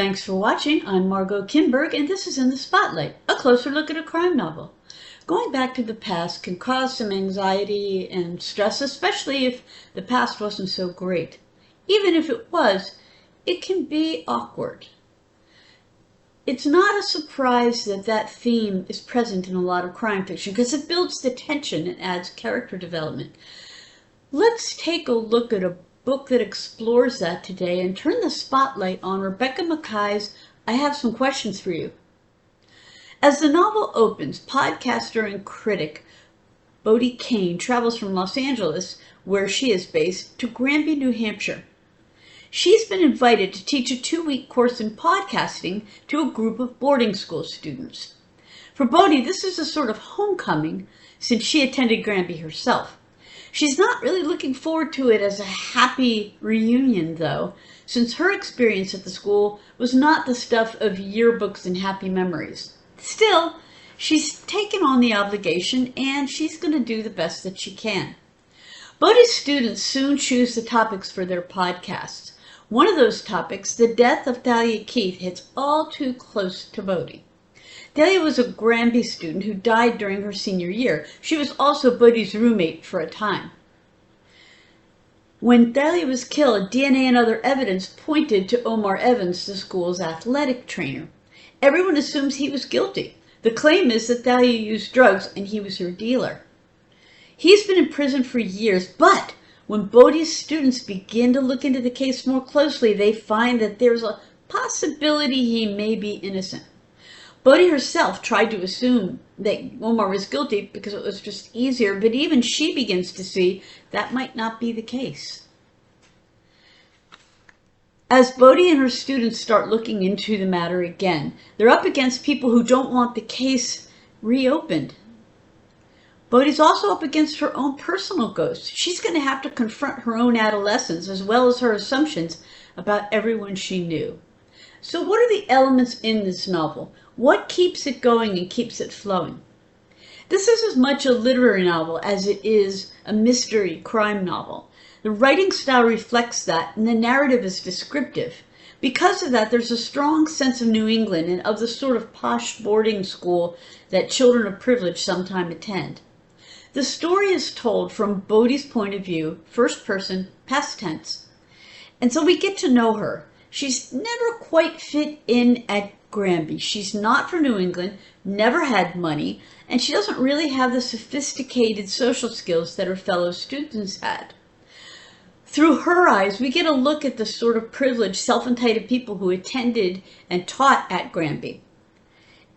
Thanks for watching. I'm Margot Kinberg, and this is In the Spotlight, a closer look at a crime novel. Going back to the past can cause some anxiety and stress, especially if the past wasn't so great. Even if it was, it can be awkward. It's not a surprise that that theme is present in a lot of crime fiction because it builds the tension and adds character development. Let's take a look at a book that explores that today and turn the spotlight on Rebecca Makkai's I Have Some Questions for You. As the novel opens, podcaster and critic Bodie Kane travels from Los Angeles, where she is based, to Granby, New Hampshire. She's been invited to teach a 2-week course in podcasting to a group of boarding school students. For Bodie, this is a sort of homecoming since she attended Granby herself. She's not really looking forward to it as a happy reunion, though, since her experience at the school was not the stuff of yearbooks and happy memories. Still, she's taken on the obligation, and she's going to do the best that she can. Bodie's students soon choose the topics for their podcasts. One of those topics, the death of Thalia Keith, hits all too close to Bodie. Thalia was a Granby student who died during her senior year. She was also Bodie's roommate for a time. When Thalia was killed, DNA and other evidence pointed to Omar Evans, the school's athletic trainer. Everyone assumes he was guilty. The claim is that Thalia used drugs and he was her dealer. He's been in prison for years, but when Bodie's students begin to look into the case more closely, they find that there's a possibility he may be innocent. Bodie herself tried to assume that Omar was guilty because it was just easier, but even she begins to see that might not be the case. As Bodie and her students start looking into the matter again, they're up against people who don't want the case reopened. Bodie's also up against her own personal ghost. She's going to have to confront her own adolescence as well as her assumptions about everyone she knew. So what are the elements in this novel? What keeps it going and keeps it flowing? This is as much a literary novel as it is a mystery crime novel. The writing style reflects that, and the narrative is descriptive. Because of that, there's a strong sense of New England and of the sort of posh boarding school that children of privilege sometimes attend. The story is told from Bodie's point of view, first person, past tense. And so we get to know her. She's never quite fit in at Granby. She's not from New England, never had money, and she doesn't really have the sophisticated social skills that her fellow students had. Through her eyes, we get a look at the sort of privileged, self-entitled people who attended and taught at Granby.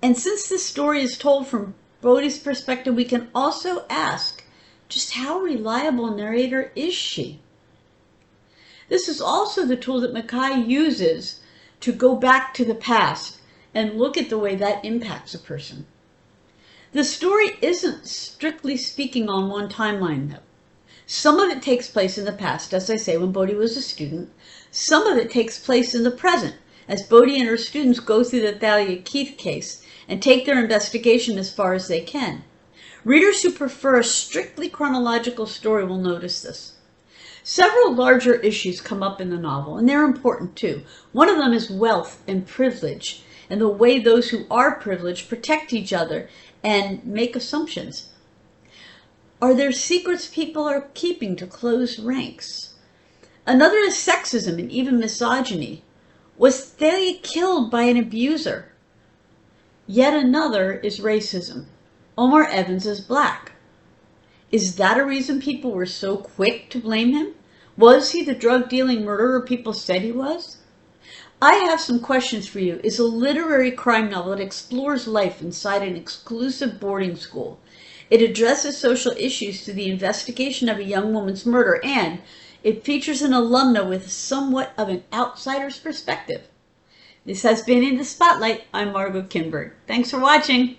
And since this story is told from Bodie's perspective, we can also ask, just how reliable a narrator is she? This is also the tool that Makkai uses to go back to the past and look at the way that impacts a person. The story isn't strictly speaking on one timeline, though. Some of it takes place in the past, as I say, when Bodie was a student. Some of it takes place in the present, as Bodie and her students go through the Thalia Keith case and take their investigation as far as they can. Readers who prefer a strictly chronological story will notice this. Several larger issues come up in the novel, and they're important too. One of them is wealth and privilege, and the way those who are privileged protect each other and make assumptions. Are there secrets people are keeping to close ranks? Another is sexism and even misogyny. Was Thalia killed by an abuser? Yet another is racism. Omar Evans is black. Is that a reason people were so quick to blame him? Was he the drug-dealing murderer people said he was? I Have Some Questions for You is a literary crime novel that explores life inside an exclusive boarding school. It addresses social issues through the investigation of a young woman's murder, and it features an alumna with somewhat of an outsider's perspective. This has been In the Spotlight. I'm Margot Kinberg. Thanks for watching.